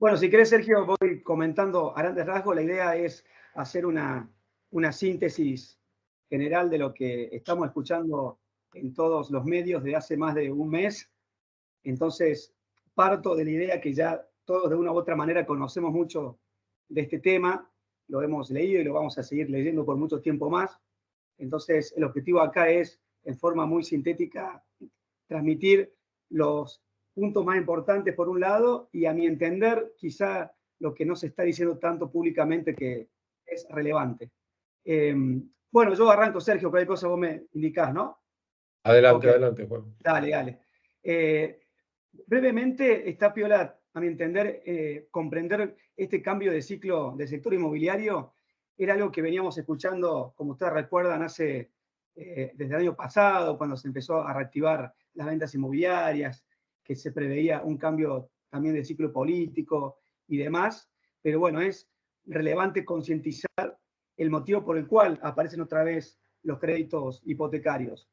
Bueno, si querés, Sergio, voy comentando a grandes rasgos. La idea es hacer una síntesis general de lo que estamos escuchando en todos los medios de hace más de un mes. Entonces, parto de la idea que ya todos de una u otra manera conocemos mucho de este tema, lo hemos leído y lo vamos a seguir leyendo por mucho tiempo más. Entonces, el objetivo acá es, en forma muy sintética, transmitir los puntos más importantes por un lado y, a mi entender, quizá lo que no se está diciendo tanto públicamente que es relevante. Bueno, yo arranco, Sergio, cualquier cosa vos me indicás, ¿no? Adelante, Ok, adelante, Juan. dale, dale. Brevemente, está piola, a mi entender, comprender este cambio de ciclo del sector inmobiliario. Era algo que veníamos escuchando, como ustedes recuerdan, desde el año pasado, cuando se empezó a reactivar las ventas inmobiliarias, que se preveía un cambio también de ciclo político y demás. Pero bueno, es relevante concientizar el motivo por el cual aparecen otra vez los créditos hipotecarios.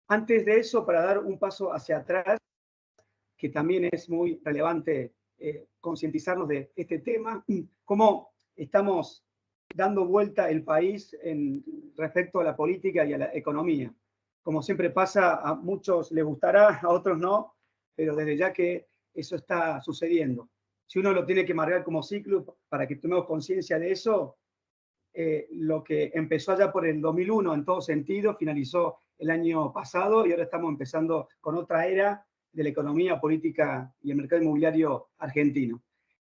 Antes de eso, para dar un paso hacia atrás, que también es muy relevante concientizarnos de este tema, cómo estamos dando vuelta el país respecto a la política y a la economía. Como siempre pasa, a muchos les gustará, a otros no, pero desde ya que eso está sucediendo. Si uno lo tiene que marcar como ciclo para que tomemos conciencia de eso, lo que empezó allá por el 2001 en todo sentido, finalizó el año pasado y ahora estamos empezando con otra era de la economía, política y el mercado inmobiliario argentino.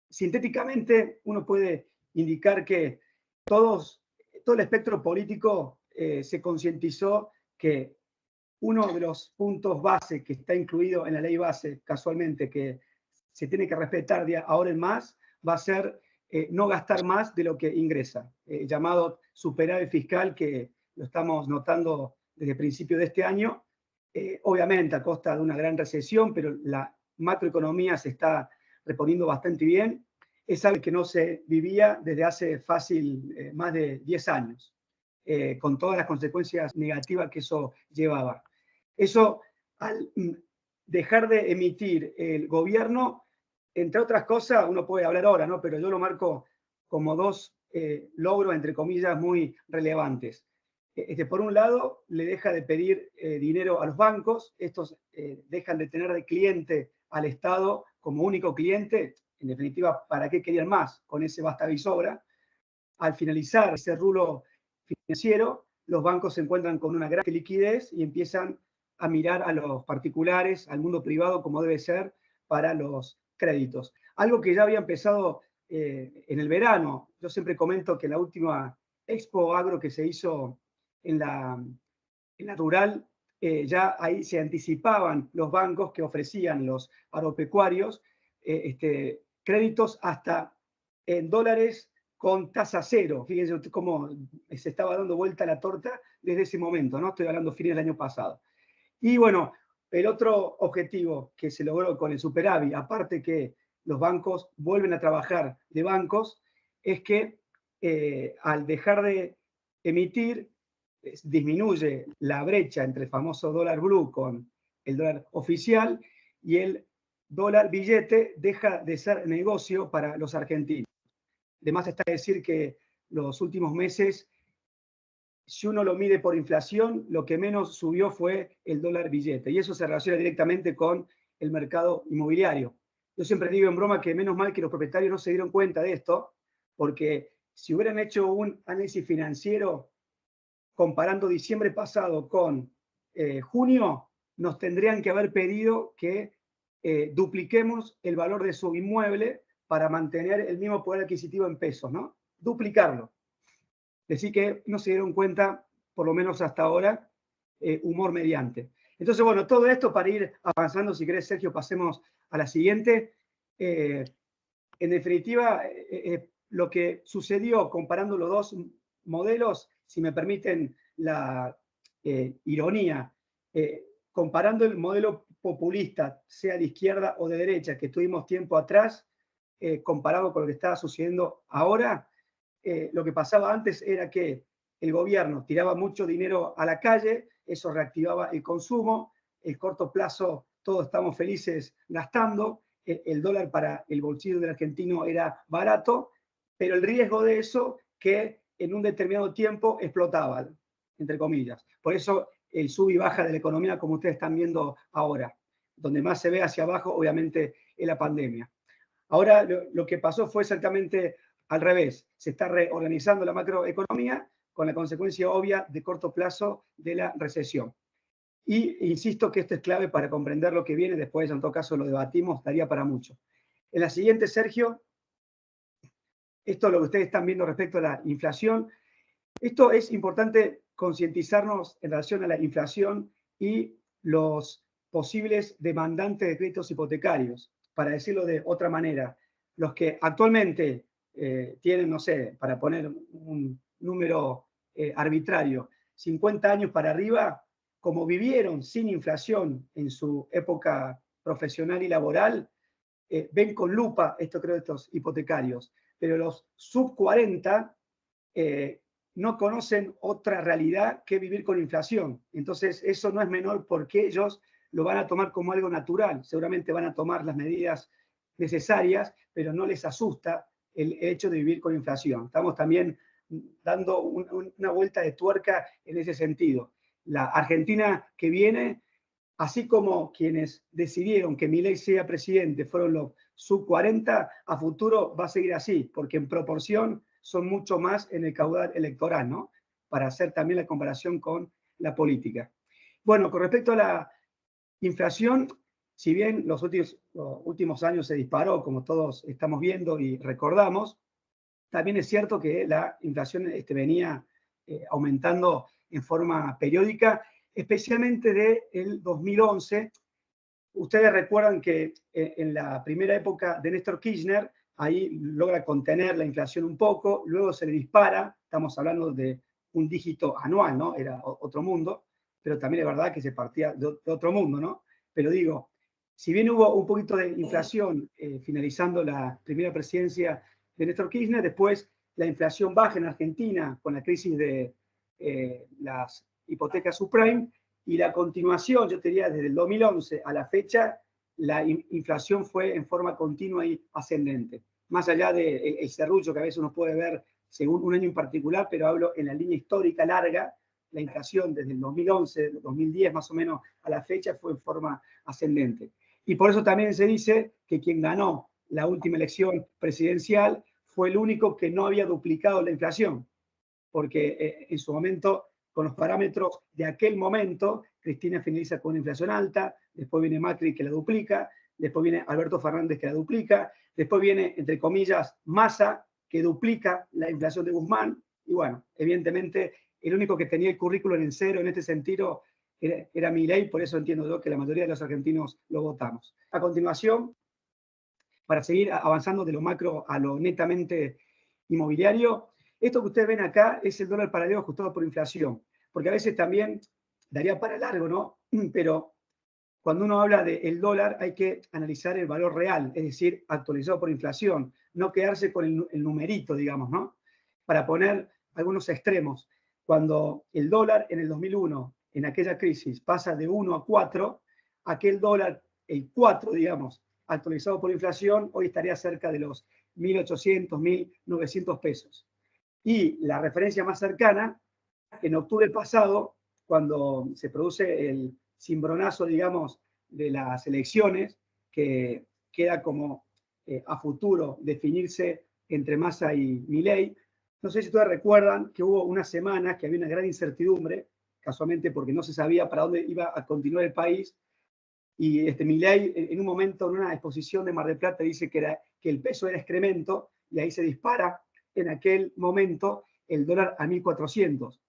Sintéticamente, uno puede indicar que todo el espectro político se concientizó que uno de los puntos base que está incluido en la ley base, casualmente, que se tiene que respetar de ahora en más, va a ser no gastar más de lo que ingresa, llamado superávit fiscal, que lo estamos notando desde el principio de este año, obviamente a costa de una gran recesión, pero la macroeconomía se está reponiendo bastante bien. Es algo que no se vivía desde hace fácil más de 10 años, con todas las consecuencias negativas que eso llevaba. Eso, al dejar de emitir el gobierno, entre otras cosas, uno puede hablar ahora, ¿no? Pero yo lo marco como dos logros, entre comillas, muy relevantes. Por un lado, le deja de pedir dinero a los bancos, estos dejan de tener de cliente al Estado como único cliente. En definitiva, ¿para qué querían más con ese basta y sobra? Al finalizar ese rulo financiero, los bancos se encuentran con una gran liquidez y empiezan a mirar a los particulares, al mundo privado, como debe ser para los créditos. Algo que ya había empezado en el verano. Yo siempre comento que la última Expo Agro que se hizo en la Rural, ya ahí se anticipaban los bancos que ofrecían los agropecuarios créditos hasta en dólares con tasa cero. Fíjense cómo se estaba dando vuelta la torta desde ese momento, ¿no? Estoy hablando fines del año pasado. Y bueno, el otro objetivo que se logró con el superávit, aparte que los bancos vuelven a trabajar de bancos, es que al dejar de emitir, disminuye la brecha entre el famoso dólar blue con el dólar oficial y el dólar billete deja de ser negocio para los argentinos. Además está decir que los últimos meses, si uno lo mide por inflación, lo que menos subió fue el dólar billete. Y eso se relaciona directamente con el mercado inmobiliario. Yo siempre digo en broma que menos mal que los propietarios no se dieron cuenta de esto, porque si hubieran hecho un análisis financiero comparando diciembre pasado con junio, nos tendrían que haber pedido que dupliquemos el valor de su inmueble para mantener el mismo poder adquisitivo en pesos, ¿no? Duplicarlo. Decir que no se dieron cuenta, por lo menos hasta ahora, humor mediante. Entonces, bueno, todo esto para ir avanzando, si querés, Sergio, pasemos a la siguiente. En definitiva, lo que sucedió comparando los dos modelos, si me permiten la ironía, comparando el modelo populista, sea de izquierda o de derecha, que tuvimos tiempo atrás, comparado con lo que está sucediendo ahora, lo que pasaba antes era que el gobierno tiraba mucho dinero a la calle, eso reactivaba el consumo, el corto plazo todos estamos felices gastando, el dólar para el bolsillo del argentino era barato, pero el riesgo de eso que en un determinado tiempo explotaba, entre comillas. Por eso el sub y baja de la economía, como ustedes están viendo ahora. Donde más se ve hacia abajo, obviamente, es la pandemia. Ahora lo que pasó fue exactamente al revés. Se está reorganizando la macroeconomía con la consecuencia obvia de corto plazo de la recesión. Y insisto que esto es clave para comprender lo que viene. Después, en todo caso, lo debatimos, daría para mucho. En la siguiente, Sergio, esto es lo que ustedes están viendo respecto a la inflación. Esto es importante concientizarnos en relación a la inflación y los posibles demandantes de créditos hipotecarios. Para decirlo de otra manera, los que actualmente tienen, no sé, para poner un número arbitrario, 50 años para arriba, como vivieron sin inflación en su época profesional y laboral, ven con lupa estos créditos hipotecarios. Pero los sub 40 no conocen otra realidad que vivir con inflación. Entonces, eso no es menor porque ellos lo van a tomar como algo natural. Seguramente van a tomar las medidas necesarias, pero no les asusta el hecho de vivir con inflación. Estamos también dando una vuelta de tuerca en ese sentido. La Argentina que viene, así como quienes decidieron que Milei sea presidente fueron los sub 40, a futuro va a seguir así, porque en proporción son mucho más en el caudal electoral, ¿no? Para hacer también la comparación con la política. Bueno, con respecto a la inflación, si bien los últimos años se disparó, como todos estamos viendo y recordamos, también es cierto que la inflación venía aumentando en forma periódica, especialmente del 2011. Ustedes recuerdan que en la primera época de Néstor Kirchner, ahí logra contener la inflación un poco, luego se le dispara, estamos hablando de un dígito anual, ¿no? Era otro mundo, pero también es verdad que se partía de otro mundo, ¿no? Pero digo, si bien hubo un poquito de inflación finalizando la primera presidencia de Néstor Kirchner, después la inflación baja en Argentina con la crisis de las hipotecas subprime, y la continuación, yo te diría, desde el 2011 a la fecha, la inflación fue en forma continua y ascendente. Más allá del serrullo que a veces uno puede ver según un año en particular, pero hablo en la línea histórica larga, la inflación desde el 2011, 2010 más o menos a la fecha fue en forma ascendente. Y por eso también se dice que quien ganó la última elección presidencial fue el único que no había duplicado la inflación, porque en su momento, con los parámetros de aquel momento, Cristina finaliza con una inflación alta, después viene Macri que la duplica, después viene Alberto Fernández que la duplica, después viene, entre comillas, Massa que duplica la inflación de Guzmán, y bueno, evidentemente el único que tenía el currículum en cero en este sentido era Milei, por eso entiendo yo que la mayoría de los argentinos lo votamos. A continuación, para seguir avanzando de lo macro a lo netamente inmobiliario, esto que ustedes ven acá es el dólar paralelo ajustado por inflación, porque a veces también daría para largo, ¿no? Pero cuando uno habla del dólar hay que analizar el valor real, es decir, actualizado por inflación, no quedarse con el numerito, digamos, ¿no? Para poner algunos extremos, cuando el dólar en el 2001, en aquella crisis, pasa de 1 a 4, aquel dólar, el 4, digamos, actualizado por inflación, hoy estaría cerca de los 1.800, 1.900 pesos. Y la referencia más cercana, en octubre pasado, cuando se produce el cimbronazo, digamos, de las elecciones, que queda como a futuro definirse entre Massa y Milei. No sé si ustedes recuerdan que hubo unas semanas que había una gran incertidumbre, casualmente porque no se sabía para dónde iba a continuar el país, y Milei en un momento, en una exposición de Mar del Plata, dice que el peso era excremento, y ahí se dispara en aquel momento el dólar a 1.400.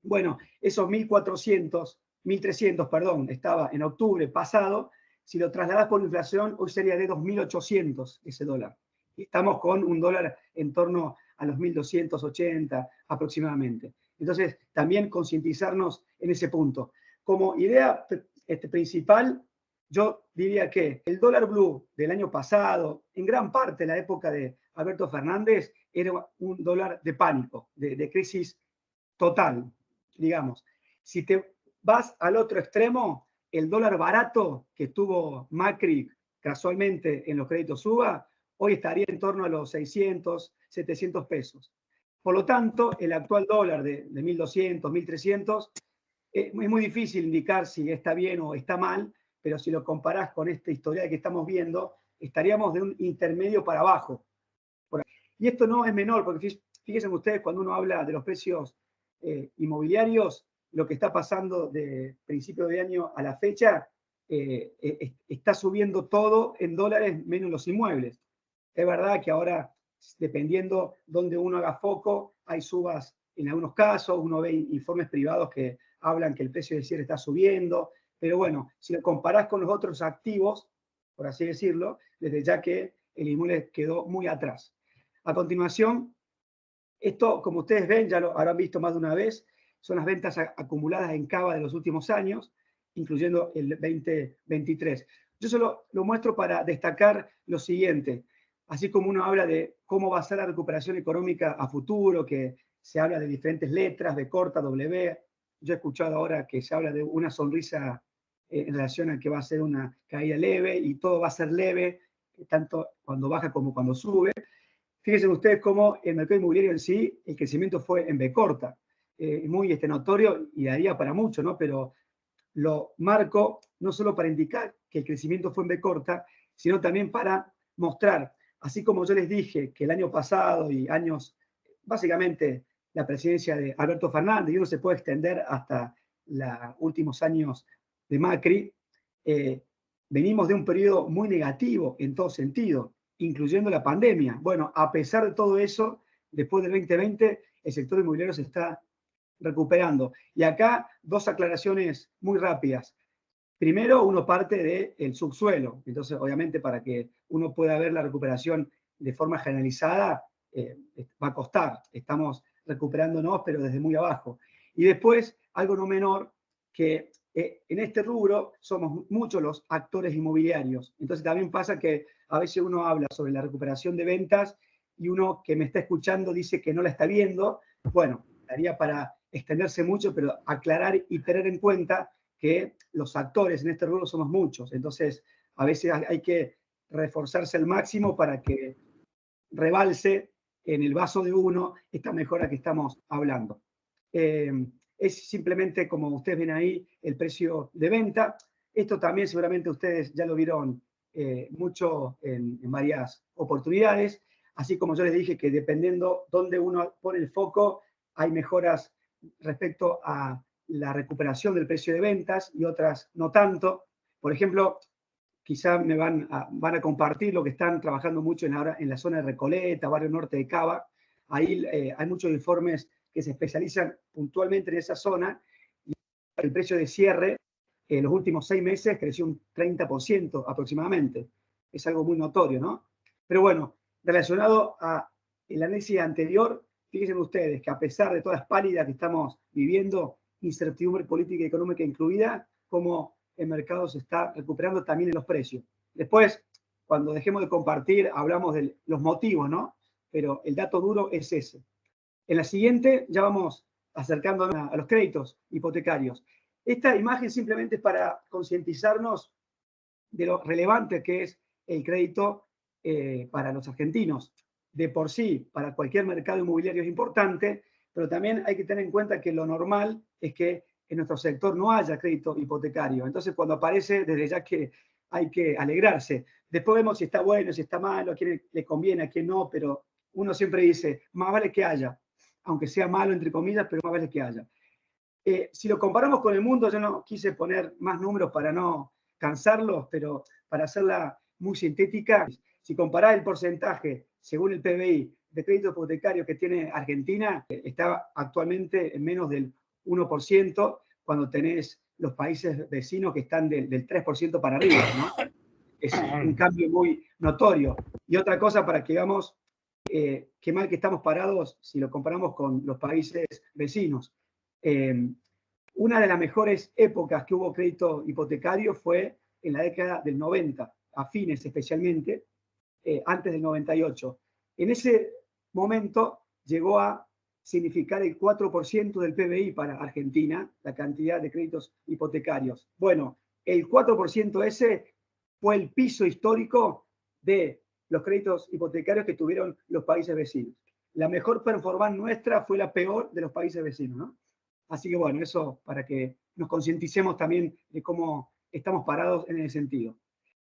Bueno, esos 1.400, 1.300, perdón, estaba en octubre pasado, si lo trasladas por inflación, hoy sería de 2.800 ese dólar. Estamos con un dólar en torno a los 1.280 aproximadamente. Entonces, también concientizarnos en ese punto. Como idea principal, yo diría que el dólar blue del año pasado, en gran parte la época de Alberto Fernández, era un dólar de pánico, de crisis total, digamos. Si te vas al otro extremo, el dólar barato que tuvo Macri casualmente en los créditos suba, hoy estaría en torno a los 600, 700 pesos. Por lo tanto, el actual dólar de 1.200, 1.300, es muy difícil indicar si está bien o está mal, pero si lo comparás con este historial que estamos viendo, estaríamos de un intermedio para abajo. Y esto no es menor, porque fíjense ustedes, cuando uno habla de los precios inmobiliarios, lo que está pasando de principio de año a la fecha, está subiendo todo en dólares menos los inmuebles. Es verdad que ahora, dependiendo dónde uno haga foco, hay subas en algunos casos, uno ve informes privados que hablan que el precio del cierre está subiendo, pero bueno, si lo comparás con los otros activos, por así decirlo, desde ya que el inmueble quedó muy atrás. A continuación, esto, como ustedes ven, ya lo habrán visto más de una vez, son las ventas acumuladas en Cava de los últimos años, incluyendo el 2023. Yo solo lo muestro para destacar lo siguiente. Así como uno habla de cómo va a ser la recuperación económica a futuro, que se habla de diferentes letras, de corta, W. Yo he escuchado ahora que se habla de una sonrisa en relación a que va a ser una caída leve y todo va a ser leve, tanto cuando baja como cuando sube. Fíjense ustedes cómo el mercado inmobiliario en sí, el crecimiento fue en B corta. Muy notorio y daría para mucho, ¿no? Pero lo marco no solo para indicar que el crecimiento fue en B corta, sino también para mostrar, así como yo les dije que el año pasado y años, básicamente la presidencia de Alberto Fernández, y uno se puede extender hasta los últimos años de Macri, venimos de un periodo muy negativo en todo sentido, incluyendo la pandemia. Bueno, a pesar de todo eso, después del 2020, el sector inmobiliario se está recuperando. Y acá dos aclaraciones muy rápidas. Primero, uno parte del subsuelo. Entonces, obviamente, para que uno pueda ver la recuperación de forma generalizada, va a costar. Estamos recuperándonos, pero desde muy abajo. Y después, algo no menor, que en este rubro somos muchos los actores inmobiliarios. Entonces, también pasa que a veces uno habla sobre la recuperación de ventas y uno que me está escuchando dice que no la está viendo. Bueno, daría para extenderse mucho, pero aclarar y tener en cuenta que los actores en este rubro somos muchos. Entonces, a veces hay que reforzarse al máximo para que rebalse en el vaso de uno esta mejora que estamos hablando. Es simplemente, como ustedes ven ahí, el precio de venta. Esto también seguramente ustedes ya lo vieron mucho en varias oportunidades, así como yo les dije que dependiendo dónde uno pone el foco, hay mejoras respecto a la recuperación del precio de ventas y otras no tanto. Por ejemplo, quizá me van a compartir lo que están trabajando mucho en la zona de Recoleta, barrio norte de Cava. Ahí hay muchos informes que se especializan puntualmente en esa zona. Y el precio de cierre en los últimos 6 meses creció un 30% aproximadamente. Es algo muy notorio, ¿no? Pero bueno, relacionado al análisis anterior, fíjense ustedes que a pesar de todas las pálidas que estamos viviendo, incertidumbre política y económica incluida, como el mercado se está recuperando también en los precios. Después, cuando dejemos de compartir, hablamos de los motivos, ¿no? Pero el dato duro es ese. En la siguiente ya vamos acercándonos a los créditos hipotecarios. Esta imagen simplemente es para concientizarnos de lo relevante que es el crédito para los argentinos. De por sí, para cualquier mercado inmobiliario es importante, pero también hay que tener en cuenta que lo normal es que en nuestro sector no haya crédito hipotecario. Entonces, cuando aparece, desde ya que hay que alegrarse. Después vemos si está bueno, si está malo, a quién le conviene, a quién no, pero uno siempre dice, más vale que haya, aunque sea malo, entre comillas, pero más vale que haya. Si lo comparamos con el mundo, yo no quise poner más números para no cansarlos, pero para hacerla muy sintética, si comparás el porcentaje según el PBI de crédito hipotecario que tiene Argentina, está actualmente en menos del 1%, cuando tenés los países vecinos que están del 3% para arriba, ¿no? Es un cambio muy notorio. Y otra cosa para que veamos qué mal que estamos parados si lo comparamos con los países vecinos. Una de las mejores épocas que hubo crédito hipotecario fue en la década del 90, a fines especialmente, antes del 98. En ese momento llegó a significar el 4% del PBI para Argentina, la cantidad de créditos hipotecarios. Bueno, el 4% ese fue el piso histórico de los créditos hipotecarios que tuvieron los países vecinos. La mejor performance nuestra fue la peor de los países vecinos, ¿no? Así que bueno, eso para que nos concienticemos también de cómo estamos parados en ese sentido.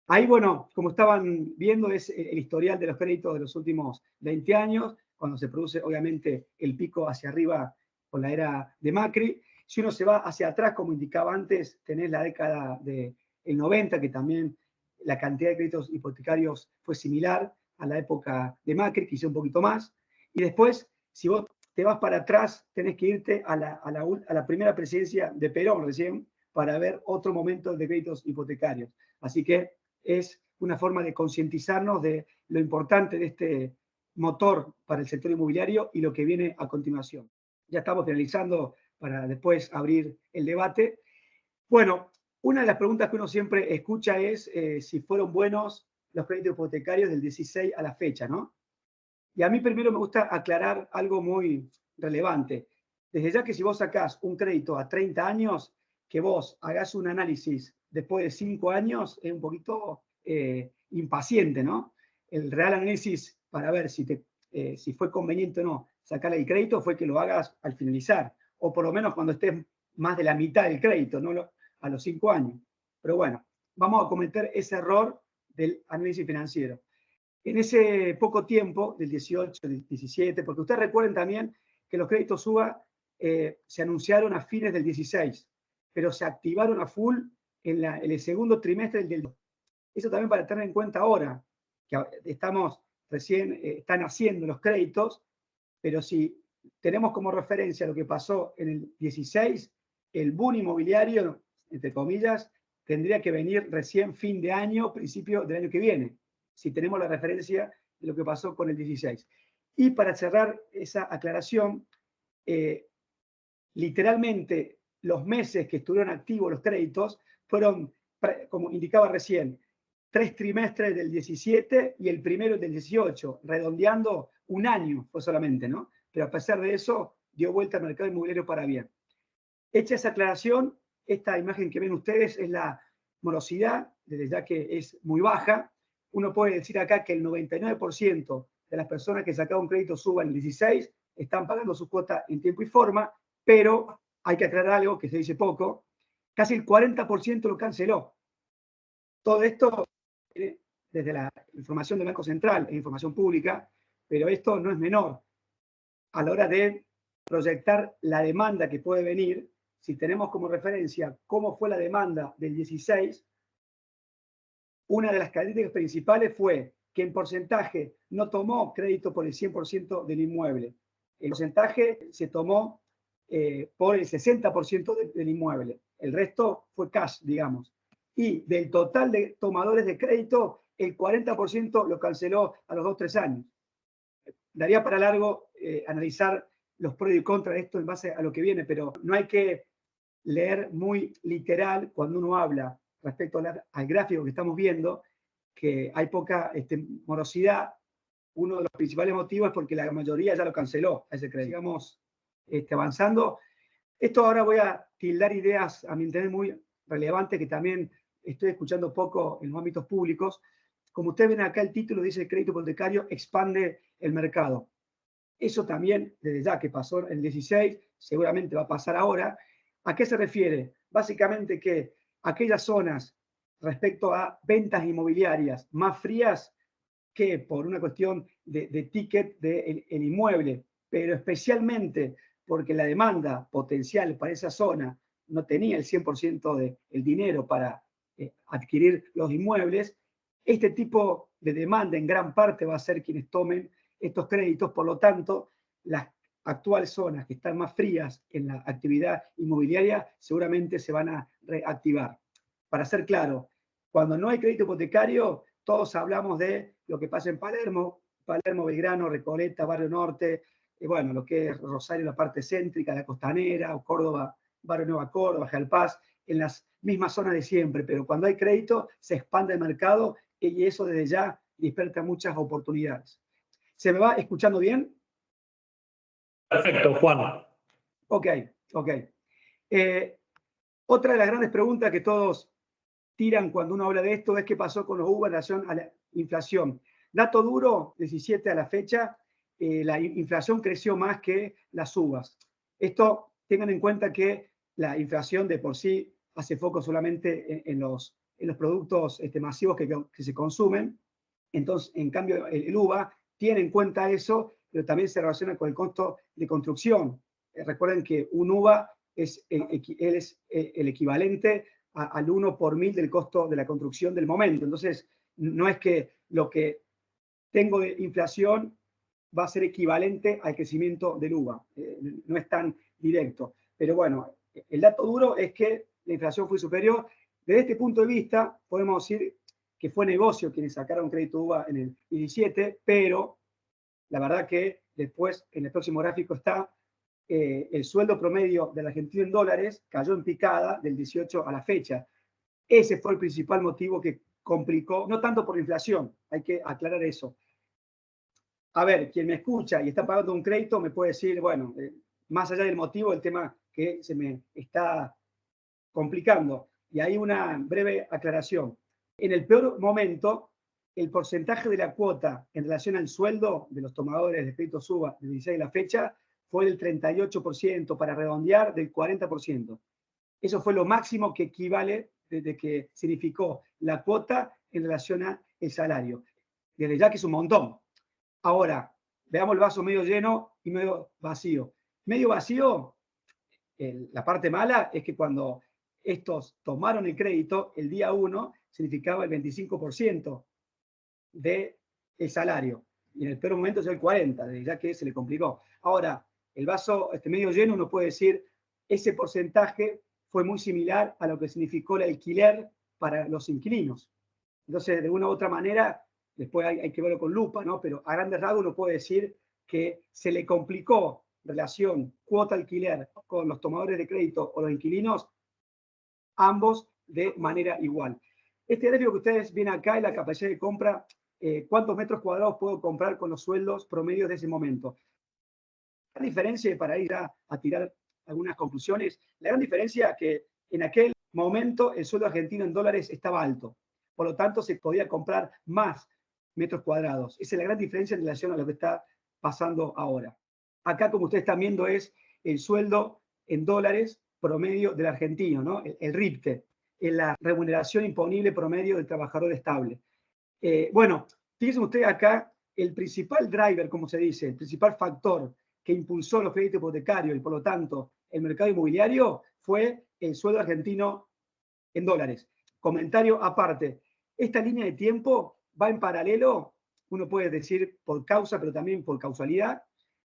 Ahí, bueno, como estaban viendo, es el historial de los créditos de los últimos 20 años, cuando se produce obviamente el pico hacia arriba con la era de Macri. Si uno se va hacia atrás, como indicaba antes, tenés la década del 90, que también la cantidad de créditos hipotecarios fue similar a la época de Macri, quizá un poquito más. Y después, si vos te vas para atrás, tenés que irte a la primera presidencia de Perón recién para ver otro momento de créditos hipotecarios. Así que es una forma de concientizarnos de lo importante de este motor para el sector inmobiliario y lo que viene a continuación. Ya estamos finalizando para después abrir el debate. Bueno, una de las preguntas que uno siempre escucha es si fueron buenos los créditos hipotecarios del 16 a la fecha, ¿no? Y a mí primero me gusta aclarar algo muy relevante. Desde ya que si vos sacás un crédito a 30 años, que vos hagas un análisis después de 5 años es un poquito impaciente, ¿no? El real análisis para ver si fue conveniente o no sacar el crédito fue que lo hagas al finalizar, o por lo menos cuando estés más de la mitad del crédito, no a los 5 años. Pero bueno, vamos a cometer ese error del análisis financiero. En ese poco tiempo, del 18, del 17, porque ustedes recuerden también que los créditos UBA se anunciaron a fines del 16, pero se activaron a full en el segundo trimestre del 2. Eso también para tener en cuenta ahora, que estamos recién, están haciendo los créditos, pero si tenemos como referencia lo que pasó en el 16, el boom inmobiliario, entre comillas, tendría que venir recién fin de año, principio del año que viene, si tenemos la referencia de lo que pasó con el 16. Y para cerrar esa aclaración, literalmente los meses que estuvieron activos los créditos fueron, como indicaba recién, 3 trimestres del 17 y el primero del 18, redondeando un año fue solamente, ¿no? Pero a pesar de eso, dio vuelta al mercado inmobiliario para bien. Hecha esa aclaración, esta imagen que ven ustedes es la morosidad, desde ya que es muy baja. Uno puede decir acá que el 99% de las personas que sacaron crédito suba en el 16 están pagando su cuota en tiempo y forma, pero hay que aclarar algo que se dice poco, casi el 40% lo canceló. Todo esto desde la información del Banco Central e información pública, pero esto no es menor. A la hora de proyectar la demanda que puede venir, si tenemos como referencia cómo fue la demanda del 16, una de las características principales fue que en porcentaje no tomó crédito por el 100% del inmueble. El porcentaje se tomó por el 60% del inmueble. El resto fue cash, digamos. Y del total de tomadores de crédito, el 40% lo canceló a los 2-3 años. Daría para largo analizar los pros y contras de esto en base a lo que viene, pero no hay que leer muy literal cuando uno habla respecto al gráfico que estamos viendo, que hay poca morosidad. Uno de los principales motivos es porque la mayoría ya lo canceló a ese crédito. Sigamos avanzando. Esto ahora voy a tildar ideas, a mi entender, muy relevantes que también estoy escuchando poco en los ámbitos públicos. Como ustedes ven acá, el título dice: el crédito hipotecario expande el mercado. Eso también, desde ya que pasó en el 16, seguramente va a pasar ahora. ¿A qué se refiere? Básicamente que aquellas zonas respecto a ventas inmobiliarias más frías, que por una cuestión de ticket del inmueble, pero especialmente porque la demanda potencial para esa zona no tenía el 100% del dinero para adquirir los inmuebles, este tipo de demanda en gran parte va a ser quienes tomen estos créditos. Por lo tanto, las actuales zonas que están más frías en la actividad inmobiliaria seguramente se van a reactivar. Para ser claro, cuando no hay crédito hipotecario, todos hablamos de lo que pasa en Palermo, Belgrano, Recoleta, Barrio Norte, bueno, lo que es Rosario, la parte céntrica, la costanera, o Córdoba, Barrio Nueva Córdoba, Jalpás, en las mismas zonas de siempre, pero cuando hay crédito se expande el mercado y eso desde ya desperta muchas oportunidades. ¿Se me va escuchando bien? Perfecto, Juan. Ok. Otra de las grandes preguntas que todos tiran cuando uno habla de esto es qué pasó con los UVA en relación a la inflación. Dato duro, 17 a la fecha, la inflación creció más que las uvas. Esto, tengan en cuenta que la inflación de por sí hace foco solamente en los productos masivos que se consumen. Entonces, en cambio, el UVA tiene en cuenta eso, pero también se relaciona con el costo de construcción. Recuerden que un UVA es el equivalente al 1 por 1000 del costo de la construcción del momento. Entonces, no es que lo que tengo de inflación va a ser equivalente al crecimiento del UVA. No es tan directo. Pero bueno, el dato duro es que la inflación fue superior. Desde este punto de vista, podemos decir que fue negocio quienes sacaron crédito UVA en el 17, pero la verdad que después, en el próximo gráfico está, el sueldo promedio del argentino en dólares cayó en picada del 18 a la fecha. Ese fue el principal motivo que complicó, no tanto por la inflación, hay que aclarar eso. A ver, quien me escucha y está pagando un crédito me puede decir, bueno, más allá del motivo, el tema que se me está complicando. Y hay una breve aclaración. En el peor momento, el porcentaje de la cuota en relación al sueldo de los tomadores de crédito UVA del 16 de la fecha fue del 38%, para redondear, del 40%. Eso fue lo máximo que equivale desde que significó la cuota en relación al salario. Desde ya que es un montón. Ahora, veamos el vaso medio lleno y medio vacío. Medio vacío, la parte mala es que cuando estos tomaron el crédito, el día 1 significaba el 25% del salario. Y en el peor momento es el 40%, ya que se le complicó. Ahora, el vaso medio lleno, uno puede decir, ese porcentaje fue muy similar a lo que significó el alquiler para los inquilinos. Entonces, de una u otra manera, después hay que verlo con lupa, ¿no? Pero a grandes rasgos uno puede decir que se le complicó relación cuota alquiler con los tomadores de crédito o los inquilinos, ambos de manera igual. Este gráfico que ustedes ven acá es la capacidad de compra, cuántos metros cuadrados puedo comprar con los sueldos promedios de ese momento. La diferencia, para ir a tirar algunas conclusiones, la gran diferencia es que en aquel momento el sueldo argentino en dólares estaba alto. Por lo tanto, se podía comprar más metros cuadrados. Esa es la gran diferencia en relación a lo que está pasando ahora. Acá, como ustedes están viendo, es el sueldo en dólares promedio del argentino, ¿no? El RIPTE, la remuneración imponible promedio del trabajador estable. Bueno, fíjense ustedes acá, el principal driver, como se dice, el principal factor que impulsó los créditos hipotecarios y por lo tanto el mercado inmobiliario fue el sueldo argentino en dólares. Comentario aparte, esta línea de tiempo va en paralelo, uno puede decir por causa, pero también por causalidad,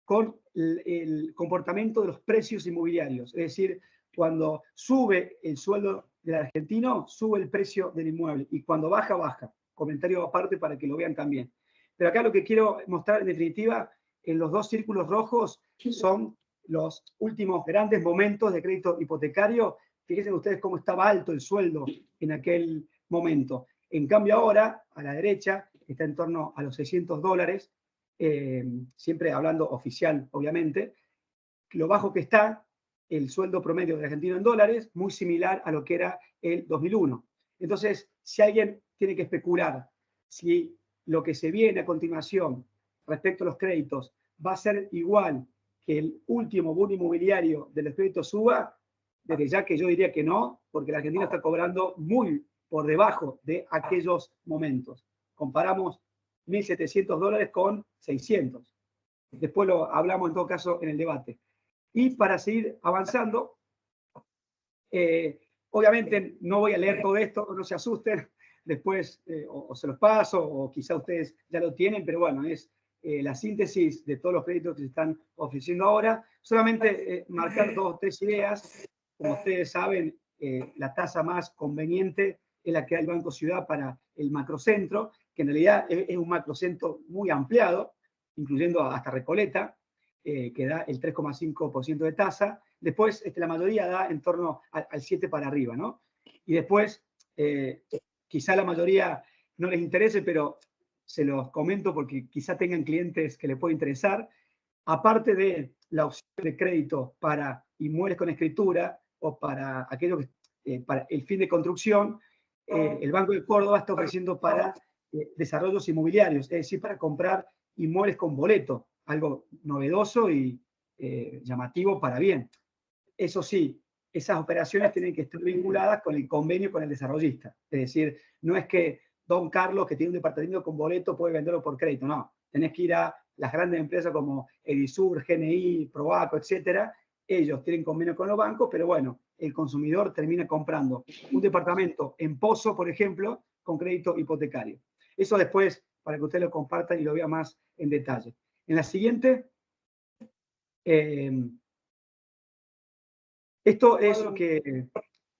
con el comportamiento de los precios inmobiliarios. Es decir, cuando sube el sueldo del argentino, sube el precio del inmueble y cuando baja, baja. Comentario aparte para que lo vean también. Pero acá lo que quiero mostrar en definitiva, en los dos círculos rojos, son los últimos grandes momentos de crédito hipotecario. Fíjense ustedes cómo estaba alto el sueldo en aquel momento. En cambio ahora, a la derecha, está en torno a los $600, siempre hablando oficial, obviamente, lo bajo que está el sueldo promedio del argentino en dólares, muy similar a lo que era el 2001. Entonces, si alguien tiene que especular si lo que se viene a continuación respecto a los créditos va a ser igual que el último boom inmobiliario de los créditos UVA, desde ya que yo diría que no, porque la Argentina está cobrando muy por debajo de aquellos momentos. Comparamos $1.700 con 600. Después lo hablamos en todo caso en el debate. Y para seguir avanzando, obviamente no voy a leer todo esto, no se asusten, después o se los paso o quizá ustedes ya lo tienen, pero bueno, es la síntesis de todos los créditos que se están ofreciendo ahora. Solamente marcar 2 o 3 ideas. Como ustedes saben, la tasa más conveniente es la que da el Banco Ciudad para el macrocentro, que en realidad es un macrocentro muy ampliado, incluyendo hasta Recoleta, que da el 3,5% de tasa. Después, la mayoría da en torno al 7 para arriba, ¿no? Y después, quizá la mayoría no les interese, pero se los comento porque quizá tengan clientes que les pueda interesar. Aparte de la opción de crédito para inmuebles con escritura o para aquellos que, para el fin de construcción, el Banco de Córdoba está ofreciendo para desarrollos inmobiliarios, es decir, para comprar inmuebles con boleto, algo novedoso y llamativo para bien. Eso sí, esas operaciones tienen que estar vinculadas con el convenio con el desarrollista. Es decir, no es que don Carlos, que tiene un departamento con boleto, puede venderlo por crédito. No, tenés que ir a las grandes empresas como Edisur, GNI, Proaco, etcétera. Ellos tienen convenio con los bancos, pero bueno, el consumidor termina comprando un departamento en Pozo, por ejemplo, con crédito hipotecario. Eso después, para que usted lo comparta y lo vea más en detalle. En la siguiente, esto es que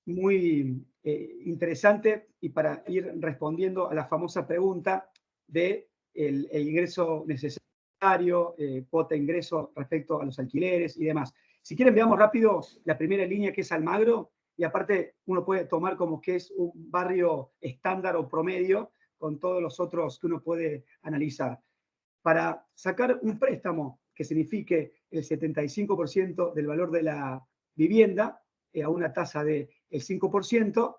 muy interesante y para ir respondiendo a la famosa pregunta de el ingreso necesario, cuota de ingreso respecto a los alquileres y demás. Si quieren, veamos rápido la primera línea, que es Almagro, y aparte uno puede tomar como que es un barrio estándar o promedio con todos los otros que uno puede analizar. Para sacar un préstamo que signifique el 75% del valor de la vivienda, a una tasa del 5%,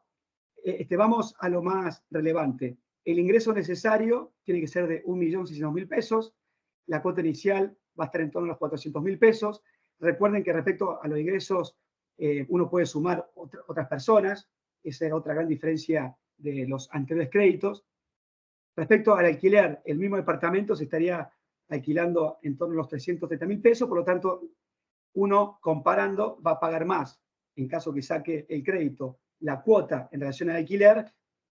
vamos a lo más relevante. El ingreso necesario tiene que ser de 1.600.000 pesos. La cuota inicial va a estar en torno a los 400.000 pesos. Recuerden que respecto a los ingresos, uno puede sumar otras personas. Esa es otra gran diferencia de los anteriores créditos. Respecto al alquiler, el mismo departamento se estaría alquilando en torno a los 330.000 pesos, por lo tanto, uno comparando va a pagar más en caso que saque el crédito, la cuota en relación al alquiler.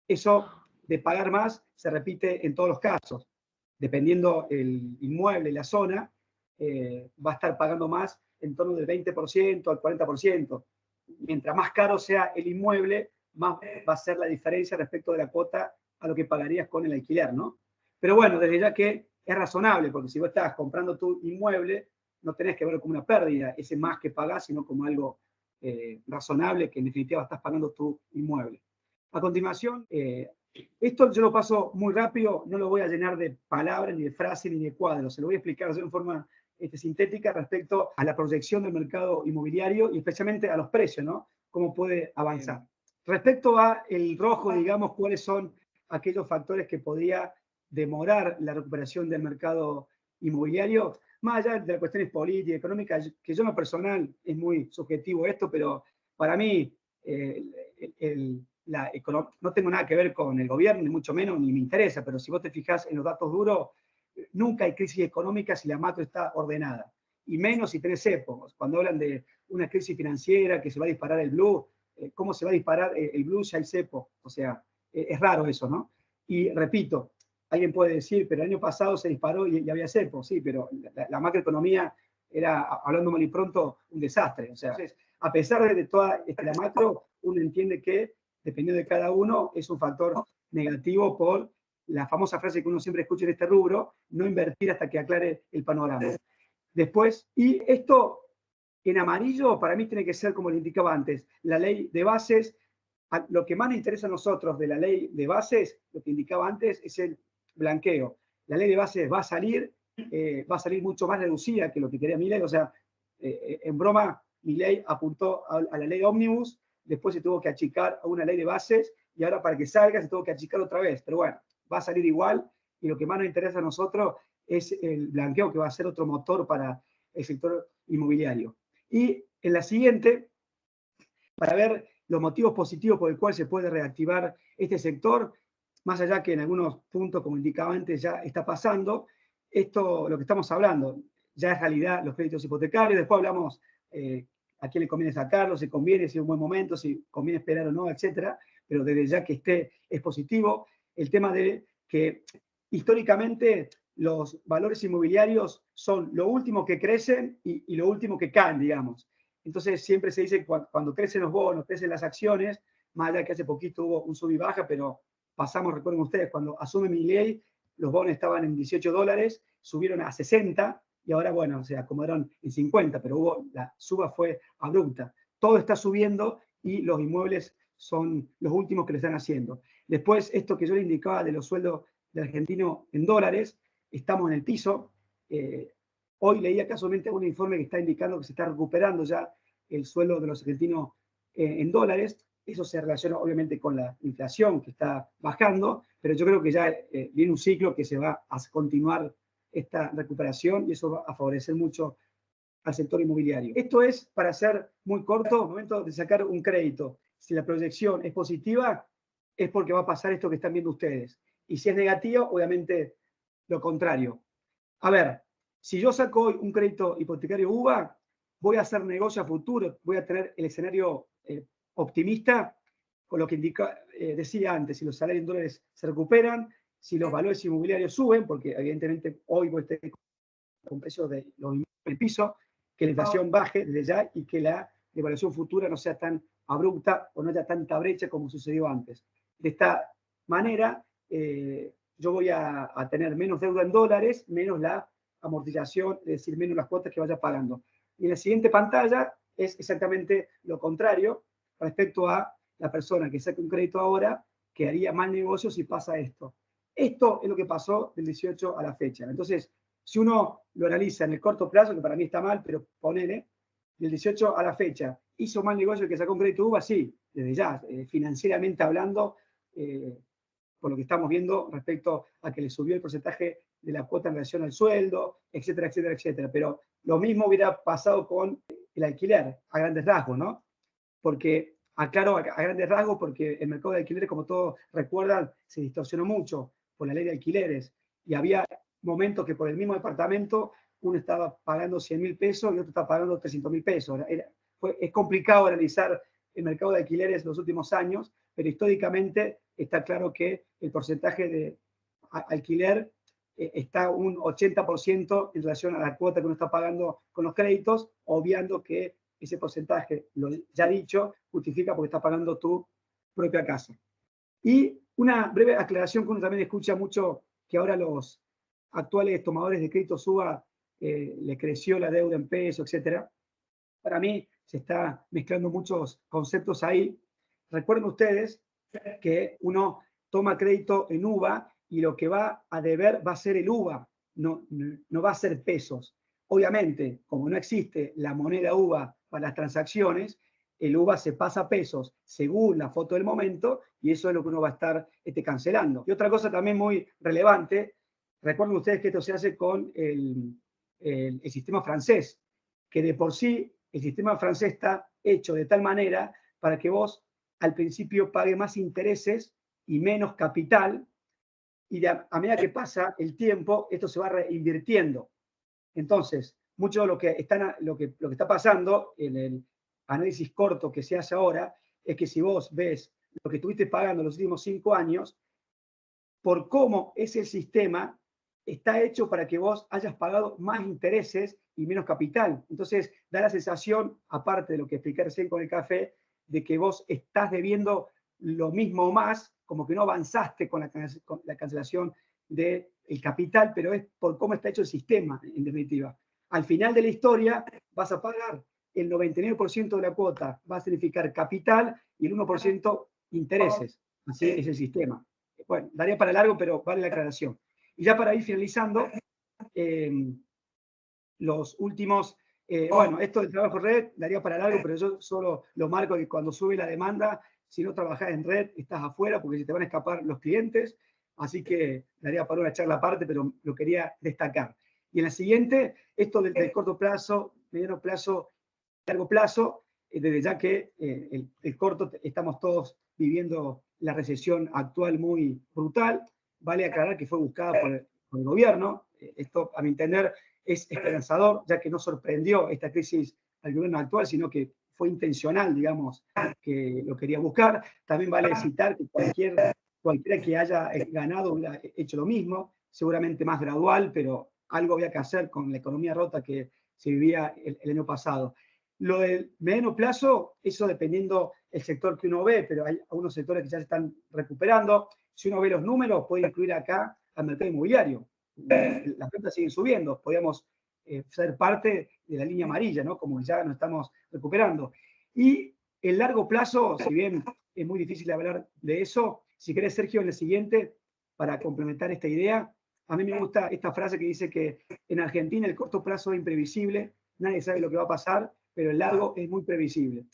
Eso de pagar más se repite en todos los casos. Dependiendo el inmueble y la zona, va a estar pagando más en torno del 20% al 40%. Mientras más caro sea el inmueble, más va a ser la diferencia respecto de la cuota a lo que pagarías con el alquiler, ¿no? Pero bueno, desde ya que es razonable, porque si vos estás comprando tu inmueble, no tenés que verlo como una pérdida, ese más que pagás, sino como algo razonable, que en definitiva estás pagando tu inmueble. A continuación, esto yo lo paso muy rápido, no lo voy a llenar de palabras, ni de frases, ni de cuadros, se lo voy a explicar en forma sintética respecto a la proyección del mercado inmobiliario y especialmente a los precios, ¿no? Cómo puede avanzar. Respecto a el rojo, digamos, cuáles son aquellos factores que podría demorar la recuperación del mercado inmobiliario, más allá de las cuestiones políticas, económicas, que yo en lo personal es muy subjetivo esto, pero para mí no tengo nada que ver con el gobierno, ni mucho menos, ni me interesa, pero si vos te fijás en los datos duros, nunca hay crisis económica si la macro está ordenada, y menos si tenés épocas. Cuando hablan de una crisis financiera, que se va a disparar el blue, ¿cómo se va a disparar el blue si hay cepo? O sea, es raro eso, ¿no? Y repito, alguien puede decir, pero el año pasado se disparó y había cepo, sí, pero la macroeconomía era, hablando mal y pronto, un desastre. O sea, entonces, a pesar de toda la macro, uno entiende que, dependiendo de cada uno, es un factor negativo por la famosa frase que uno siempre escucha en este rubro, no invertir hasta que aclare el panorama. Después, y esto en amarillo para mí tiene que ser, como le indicaba antes, la ley de bases. Lo que más nos interesa a nosotros de la ley de bases, lo que indicaba antes, es el blanqueo. La ley de bases va a salir mucho más reducida que lo que quería Milei. O sea, en broma, Milei apuntó a la ley ómnibus, después se tuvo que achicar a una ley de bases y ahora para que salga se tuvo que achicar otra vez. Pero bueno, va a salir igual y lo que más nos interesa a nosotros es el blanqueo, que va a ser otro motor para el sector inmobiliario. Y en la siguiente, para ver los motivos positivos por el cual se puede reactivar este sector, más allá que en algunos puntos, como indicaba antes, ya está pasando, esto, lo que estamos hablando, ya es realidad los créditos hipotecarios. Después hablamos a quién le conviene sacarlo, si conviene, si es un buen momento, si conviene esperar o no, etcétera. Pero desde ya que esté es positivo. El tema de que históricamente los valores inmobiliarios son lo último que crecen y lo último que caen, digamos. Entonces siempre se dice que cuando crecen los bonos, crecen las acciones, más allá que hace poquito hubo un sub y baja, pero pasamos, recuerden ustedes, cuando asume Milei, los bonos estaban en $18, subieron a 60 y ahora, bueno, se acomodaron en 50, pero la suba fue abrupta. Todo está subiendo y los inmuebles son los últimos que lo están haciendo. Después, esto que yo le indicaba de los sueldos del argentino en dólares, estamos en el piso. Hoy leía casualmente un informe que está indicando que se está recuperando ya el sueldo de los argentinos en dólares. Eso se relaciona obviamente con la inflación que está bajando, pero yo creo que ya viene un ciclo que se va a continuar esta recuperación y eso va a favorecer mucho al sector inmobiliario. Esto es, para ser muy corto, momento de sacar un crédito. Si la proyección es positiva, es porque va a pasar esto que están viendo ustedes. Y si es negativo, obviamente lo contrario. A ver, si yo saco hoy un crédito hipotecario UVA, voy a hacer negocio a futuro, voy a tener el escenario optimista, con lo que decía antes, si los salarios en dólares se recuperan, si los valores inmobiliarios suben, porque evidentemente hoy voy a estar con precios de los inmuebles en el piso, que la inflación baje desde ya y que la devaluación futura no sea tan abrupta o no haya tanta brecha como sucedió antes. De esta manera, yo voy a tener menos deuda en dólares, menos la amortización, es decir, menos las cuotas que vaya pagando. Y en la siguiente pantalla es exactamente lo contrario respecto a la persona que saca un crédito ahora, que haría mal negocio si pasa esto. Esto es lo que pasó del 18 a la fecha. Entonces, si uno lo analiza en el corto plazo, que para mí está mal, pero ponele, del 18 a la fecha, ¿hizo mal negocio el que sacó un crédito UVA? Sí, desde ya, financieramente hablando, por lo que estamos viendo respecto a que le subió el porcentaje de la cuota en relación al sueldo, etcétera, etcétera, etcétera. Pero lo mismo hubiera pasado con el alquiler, a grandes rasgos, ¿no? Porque, aclaro, a grandes rasgos, porque el mercado de alquileres, como todos recuerdan, se distorsionó mucho por la ley de alquileres. Y había momentos que por el mismo departamento uno estaba pagando 100.000 pesos y otro estaba pagando 300.000 pesos. Es complicado analizar el mercado de alquileres los últimos años, pero históricamente está claro que el porcentaje de alquiler está un 80% en relación a la cuota que uno está pagando con los créditos, obviando que ese porcentaje, lo ya dicho, justifica porque está pagando tu propia casa. Y una breve aclaración que uno también escucha mucho, que ahora los actuales tomadores de crédito suba, le creció la deuda en peso, etcétera. Para mí se está mezclando muchos conceptos ahí. Recuerden ustedes que uno toma crédito en UVA y lo que va a deber va a ser el UVA, no va a ser pesos. Obviamente, como no existe la moneda UVA para las transacciones, el UVA se pasa a pesos según la foto del momento y eso es lo que uno va a estar cancelando. Y otra cosa también muy relevante, recuerden ustedes que esto se hace con el sistema francés, que de por sí el sistema francés está hecho de tal manera para que vos al principio pague más intereses y menos capital, y a medida que pasa el tiempo, esto se va reinvirtiendo. Entonces, mucho de lo que está pasando en el análisis corto que se hace ahora es que si vos ves lo que estuviste pagando los últimos 5 años, por cómo es el sistema, está hecho para que vos hayas pagado más intereses y menos capital. Entonces, da la sensación, aparte de lo que expliqué recién con el café, de que vos estás debiendo lo mismo o más, como que no avanzaste con la cancelación del capital, pero es por cómo está hecho el sistema, en definitiva. Al final de la historia vas a pagar el 99% de la cuota, va a significar capital y el 1% intereses. Así es el sistema. Bueno, daría para largo, pero vale la aclaración. Y ya para ir finalizando, los últimos, bueno, esto del trabajo red daría para largo, pero yo solo lo marco que cuando sube la demanda, si no trabajas en red, estás afuera porque se te van a escapar los clientes, así que daría para una charla aparte, pero lo quería destacar. Y en la siguiente, esto del corto plazo, mediano plazo, largo plazo, desde ya que el corto estamos todos viviendo la recesión actual muy brutal, vale aclarar que fue buscada por el gobierno, esto a mi entender es esperanzador, ya que no sorprendió esta crisis al gobierno actual, sino que fue intencional, digamos, que lo quería buscar. También vale citar que cualquiera que haya ganado hubiera hecho lo mismo, seguramente más gradual, pero algo había que hacer con la economía rota que se vivía el año pasado. Lo del mediano plazo, eso dependiendo el sector que uno ve, pero hay algunos sectores que ya se están recuperando. Si uno ve los números, puede incluir acá al mercado inmobiliario. Las ventas siguen subiendo, podríamos ser parte de la línea amarilla, ¿no? Como ya nos estamos recuperando. Y el largo plazo, si bien es muy difícil hablar de eso, si querés, Sergio, en el siguiente, para complementar esta idea, a mí me gusta esta frase que dice que en Argentina el corto plazo es imprevisible, nadie sabe lo que va a pasar, pero el largo es muy previsible.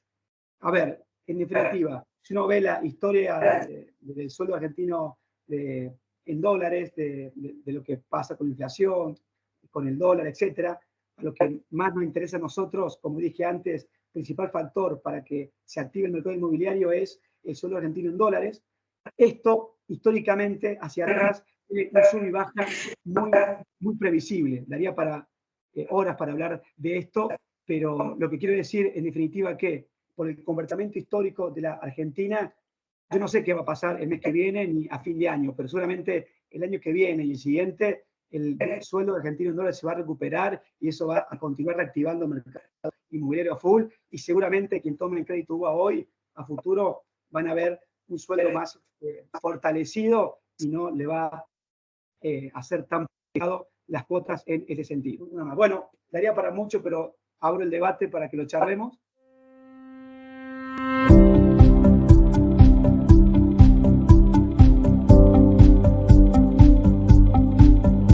A ver, en definitiva, si uno ve la historia del sueldo argentino en dólares, de lo que pasa con la inflación, con el dólar, etcétera, a lo que más nos interesa a nosotros, como dije antes, el principal factor para que se active el mercado inmobiliario es el sueldo argentino en dólares. Esto, históricamente, hacia atrás, tiene un sub y baja muy previsible. Daría horas para hablar de esto, pero lo que quiero decir, en definitiva, que por el comportamiento histórico de la Argentina, yo no sé qué va a pasar el mes que viene ni a fin de año, pero seguramente el año que viene y el siguiente, el sueldo argentino en dólares se va a recuperar y eso va a continuar reactivando el mercado inmobiliario a full, y seguramente quien tome el crédito UBA hoy, a futuro, van a ver un sueldo más fortalecido y no le va a hacer tan pegado las cuotas en ese sentido. Bueno, daría para mucho, pero abro el debate para que lo charlemos.